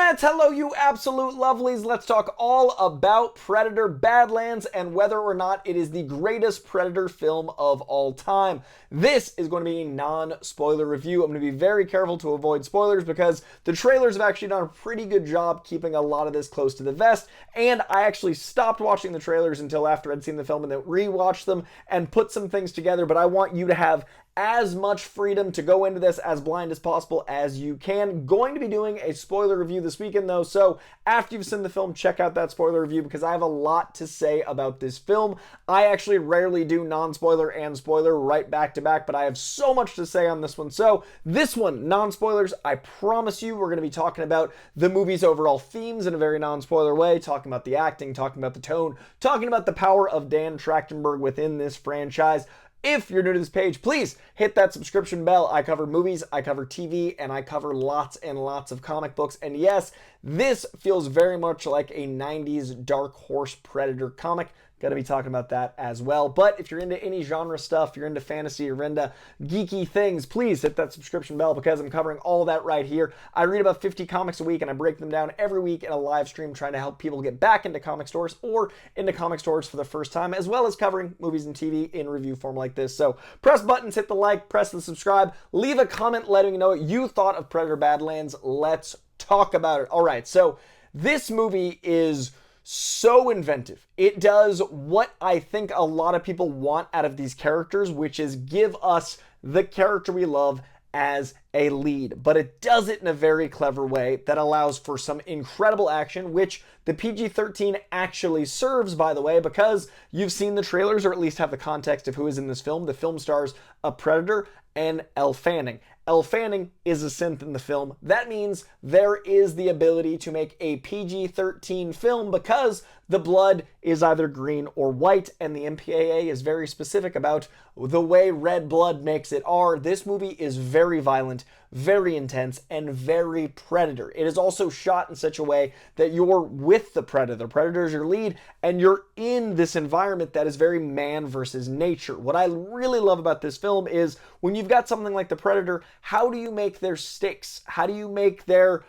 Let's hello you absolute lovelies. Let's talk all about Predator Badlands and whether or not it is the greatest Predator film of all time. This is going to be a non-spoiler review. I'm going to be very careful to avoid spoilers because the trailers have actually done a pretty good job keeping a lot of this close to the vest, and I actually stopped watching the trailers until after I'd seen the film and then rewatched them and put some things together, but I want you to have as much freedom to go into this as blind as possible as you can. Going to be doing a spoiler review this weekend though, so after you've seen the film, check out that spoiler review because I have a lot to say about this film. I actually rarely do non-spoiler and spoiler right back to back, but I have so much to say on this one. So this one, non-spoilers, I promise you we're going to be talking about the movie's overall themes in a very non-spoiler way, talking about the acting, talking about the tone, talking about the power of Dan Trachtenberg within this franchise. If you're new to this page, please hit that subscription bell. I cover movies, I cover TV, and I cover lots and lots of comic books. And yes, this feels very much like a 90s Dark Horse Predator comic. Got to be talking about that as well. But if you're into any genre stuff, you're into fantasy, you're into geeky things, please hit that subscription bell because I'm covering all that right here. I read about 50 comics a week and I break them down every week in a live stream trying to help people get back into comic stores or into comic stores for the first time, as well as covering movies and TV in review form like this. So press buttons, hit the like, press the subscribe, leave a comment letting me know what you thought of Predator Badlands. Let's talk about it. All right, so this movie is so inventive. It does what I think a lot of people want out of these characters, which is give us the character we love as a lead. But it does it in a very clever way that allows for some incredible action, which the PG-13 actually serves, by the way, because you've seen the trailers or at least have the context of who is in this film. The film stars a Predator and Elle Fanning. Elle Fanning is a synth in the film. That means there is the ability to make a PG-13 film because the blood is either green or white, and the MPAA is very specific about the way red blood makes it R. This movie is very violent, very intense, and very Predator. It is also shot in such a way that you're with the Predator. The Predator is your lead, and you're in this environment that is very man versus nature. What I really love about this film is when you've got something like the Predator, how do you make their stakes? How do you make their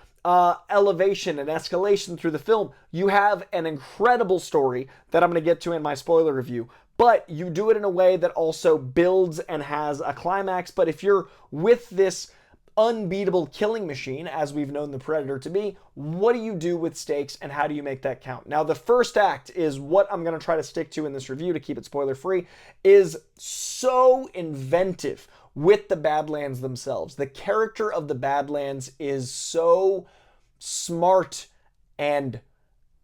elevation and escalation through the film? You have an incredible story that I'm going to get to in my spoiler review, but you do it in a way that also builds and has a climax. But if you're with this unbeatable killing machine, as we've known the Predator to be, what do you do with stakes and how do you make that count? Now, the first act is what I'm going to try to stick to in this review to keep it spoiler free, is so inventive with the Badlands themselves. The character of the Badlands is so smart and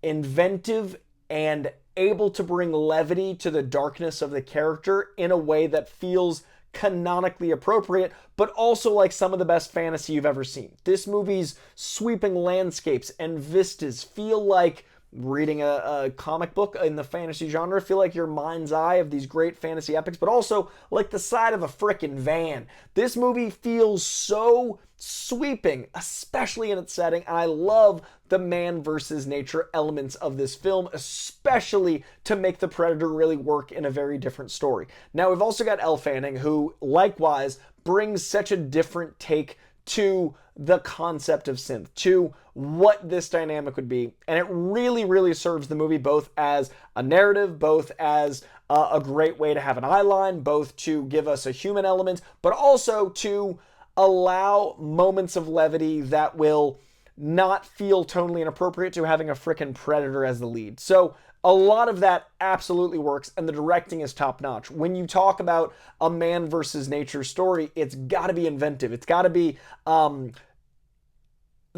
inventive and able to bring levity to the darkness of the character in a way that feels canonically appropriate, but also like some of the best fantasy you've ever seen. This movie's sweeping landscapes and vistas feel like reading a comic book in the fantasy genre, feel like your mind's eye of these great fantasy epics, but also like the side of a frickin' van. This movie feels so sweeping, especially in its setting, and I love the man versus nature elements of this film, especially to make the Predator really work in a very different story. Now, we've also got Elle Fanning, who likewise brings such a different take to the concept of synth, to what this dynamic would be. And it really, really serves the movie both as a narrative, both as a great way to have an eye line, both to give us a human element, but also to allow moments of levity that will not feel tonally inappropriate to having a frickin' Predator as the lead. So a lot of that absolutely works, and the directing is top-notch. When you talk about a man versus nature story, it's got to be inventive. It's got to be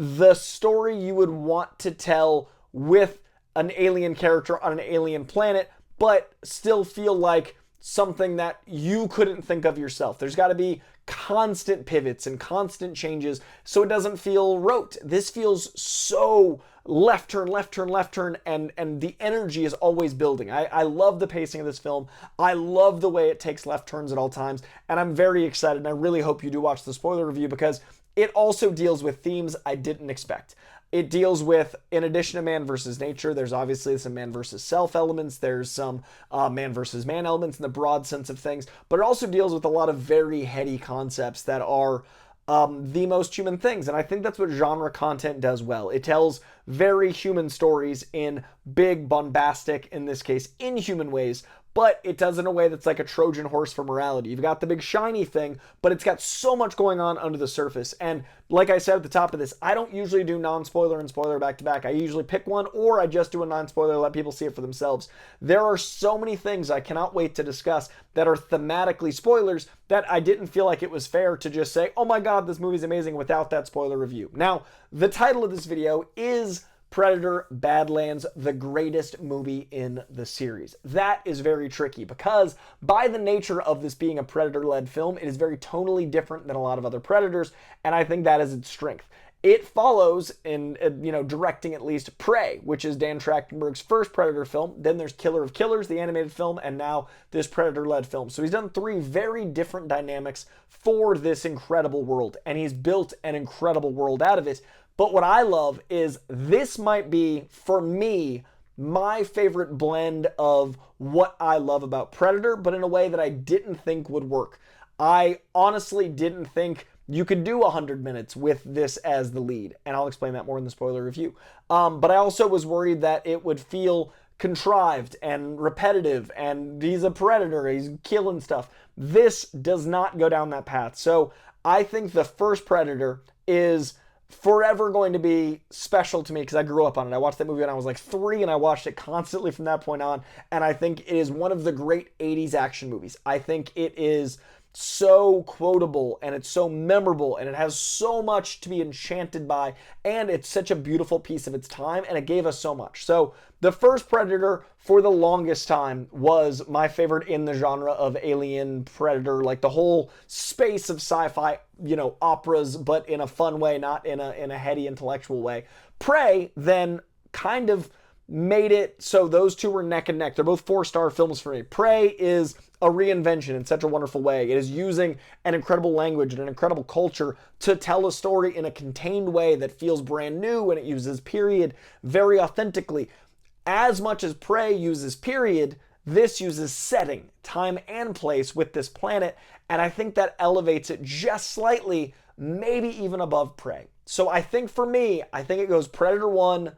the story you would want to tell with an alien character on an alien planet, but still feel like something that you couldn't think of yourself. There's got to be constant pivots and constant changes so it doesn't feel rote. This feels so left turn, left turn, left turn, and the energy is always building. I love the pacing of this film. I love the way it takes left turns at all times, and I'm very excited, and I really hope you do watch the spoiler review because it also deals with themes I didn't expect. It deals with, in addition to man versus nature, there's obviously some man versus self elements, there's some man versus man elements in the broad sense of things, but it also deals with a lot of very heady concepts that are the most human things. And I think that's what genre content does well. It tells very human stories in big, bombastic, in this case, inhuman ways, but it does in a way that's like a Trojan horse for morality. You've got the big shiny thing, but it's got so much going on under the surface. And like I said at the top of this, I don't usually do non-spoiler and spoiler back to back. I usually pick one, or I just do a non-spoiler, let people see it for themselves. There are so many things I cannot wait to discuss that are thematically spoilers that I didn't feel like it was fair to just say, oh my god, this movie's amazing, without that spoiler review. Now, the title of this video is Predator Badlands, the greatest movie in the series. That is very tricky because by the nature of this being a Predator-led film, it is very tonally different than a lot of other Predators, and I think that is its strength. It follows, in directing at least, Prey, which is Dan Trachtenberg's first Predator film. Then there's Killer of Killers, the animated film, and now this Predator-led film. So he's done three very different dynamics for this incredible world, and he's built an incredible world out of it. But what I love is this might be, for me, my favorite blend of what I love about Predator, but in a way that I didn't think would work. I honestly didn't think you could do 100 minutes with this as the lead, and I'll explain that more in the spoiler review. But I also was worried that it would feel contrived and repetitive, and he's a predator, he's killing stuff. This does not go down that path. So I think the first Predator is forever going to be special to me because I grew up on it. I watched that movie when I was like 3, and I watched it constantly from that point on, and I think it is one of the great 80s action movies. I think it is so quotable, and it's so memorable, and it has so much to be enchanted by, and it's such a beautiful piece of its time, and it gave us so much. So the first Predator, for the longest time, was my favorite in the genre of alien Predator, like the whole space of sci-fi, operas, but in a fun way, not in a heady intellectual way. Prey then kind of made it so those two were neck and neck. They're both 4-star films for me. Prey is a reinvention in such a wonderful way. It is using an incredible language and an incredible culture to tell a story in a contained way that feels brand new, and it uses period very authentically. As much as Prey uses period, this uses setting, time and place with this planet, and I think that elevates it just slightly, maybe even above Prey. So I think for me, it goes Predator 1,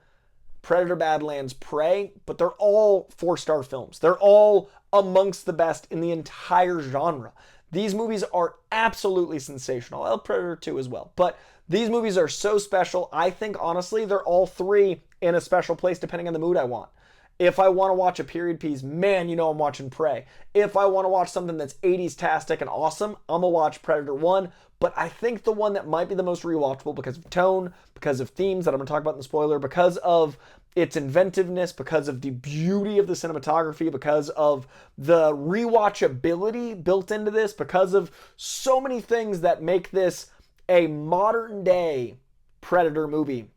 Predator Badlands, Prey, but they're all 4-star films. They're all amongst the best in the entire genre. These movies are absolutely sensational. Elle Predator 2 as well. But these movies are so special. I think, honestly, they're all three in a special place depending on the mood I want. If I want to watch a period piece, man, I'm watching Prey. If I want to watch something that's 80s-tastic and awesome, I'm going to watch Predator 1. But I think the one that might be the most rewatchable because of tone, because of themes that I'm going to talk about in the spoiler, because of its inventiveness, because of the beauty of the cinematography, because of the rewatchability built into this, because of so many things that make this a modern-day Predator movie.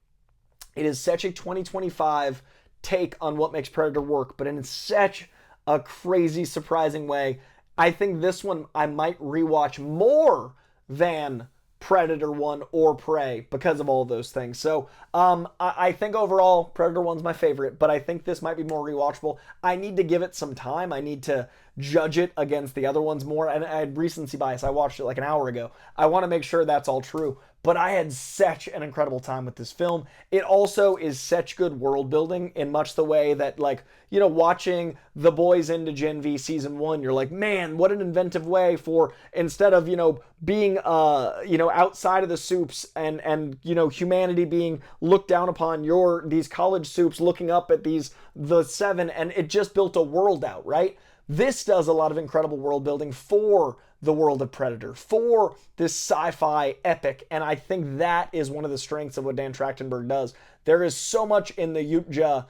It is such a 2025 take on what makes Predator work, but in such a crazy, surprising way. I think this one I might rewatch more than Predator 1 or Prey because of all those things. So I think overall Predator 1's my favorite, but I think this might be more rewatchable. I need to give it some time. I need to judge it against the other ones more. And I had recency bias. I watched it like an hour ago. I want to make sure that's all true. But I had such an incredible time with this film. It also is such good world building in much the way that, watching The Boys into Gen V Season 1, you're like, man, what an inventive way for, instead of, being, outside of the soups and humanity being looked down upon, these college soups looking up at the 7, and it just built a world out, right? This does a lot of incredible world building for the world of Predator, for this sci-fi epic, and I think that is one of the strengths of what Dan Trachtenberg does. There is so much in the Yautja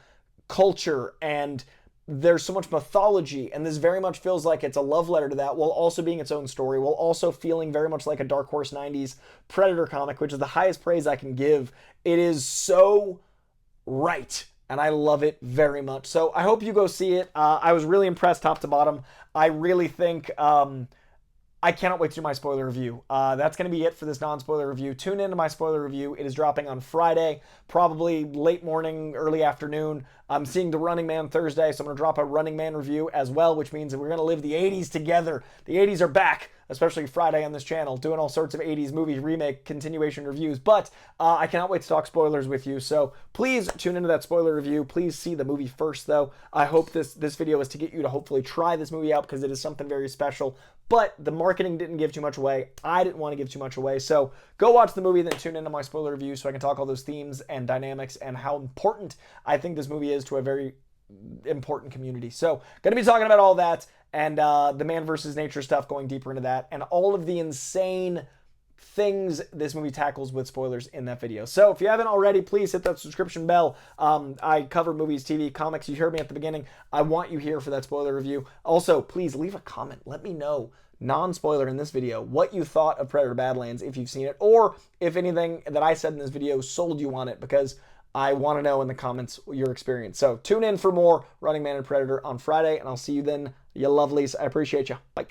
culture, and there's so much mythology, and this very much feels like it's a love letter to that, while also being its own story, while also feeling very much like a Dark Horse 90s Predator comic, which is the highest praise I can give. It is so right, and I love it very much. So I hope you go see it. I was really impressed top to bottom. I really think I cannot wait to do my spoiler review. That's going to be it for this non-spoiler review. Tune into my spoiler review. It is dropping on Friday, probably late morning, early afternoon. I'm seeing The Running Man Thursday, so I'm going to drop a Running Man review as well, which means that we're going to live the 80s together. The 80s are back. especially Friday on this channel, doing all sorts of 80s movie remake continuation reviews. But I cannot wait to talk spoilers with you. So please tune into that spoiler review. Please see the movie first, though. I hope this video is to get you to hopefully try this movie out because it is something very special. But the marketing didn't give too much away. I didn't want to give too much away. So go watch the movie, then tune into my spoiler review so I can talk all those themes and dynamics and how important I think this movie is to a very important community. So going to be talking about all that and the man versus nature stuff, going deeper into that, and all of the insane things this movie tackles with spoilers in that video. So if you haven't already, please hit that subscription bell. I cover movies, TV, comics. You heard me at the beginning. I want you here for that spoiler review. Also, please leave a comment. Let me know, non-spoiler in this video, what you thought of Predator Badlands if you've seen it, or if anything that I said in this video sold you on it, because I want to know in the comments your experience. So tune in for more Running Man and Predator on Friday, and I'll see you then, you lovelies. I appreciate you. Bye.